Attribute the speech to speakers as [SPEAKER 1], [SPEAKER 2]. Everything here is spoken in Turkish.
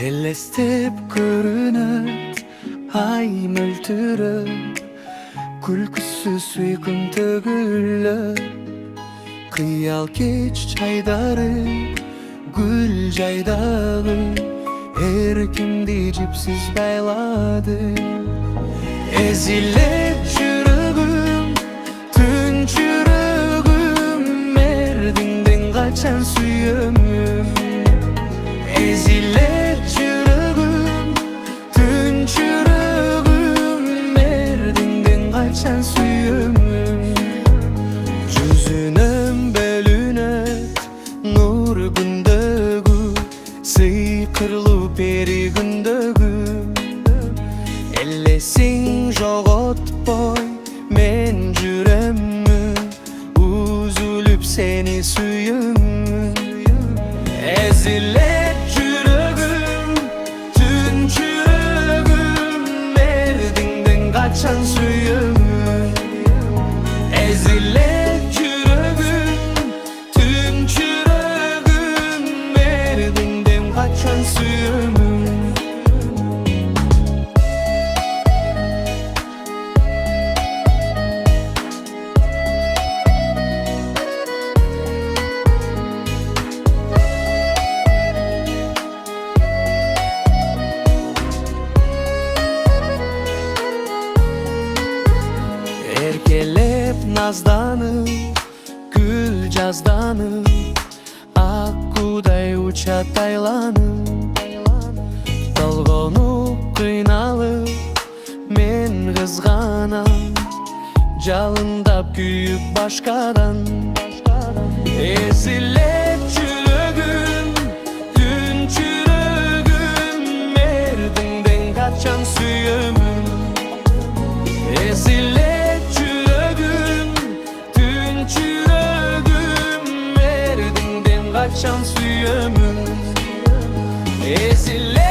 [SPEAKER 1] Elestep görünüp ay möltürüp Kulkusu suykun tөгülüp Kıyal keç çaydarı Gül caydağı Her kimdi cipsiz bayladı Ezilip çürügüm Tün çürügüm Merdinden kaçan suyumum Ezilip çürügüm Tün çürügüm Merdinden kaçan suyumum Yüzünüm bölünet Nur gündögü Sıykırlı peri gündögü Ellesin joğotboy men jüremmi Üzülüp seni suyummun Ezilip çürügüm Tün çürügüm Merdinden kaçan suyummun Ezilip çürügüm Tün çürügüm Merdinden kaçan suyummun Erkelep nazdanı, gül cazdanı Akkuday uçat aylanı Dolgonup kıynalı men kızgana Jalındap küyüp başkadan Ezilip çürügüm, tün çürügüm Merdinden kaçan suyumum Ezilip kaçan suyumum Ezilip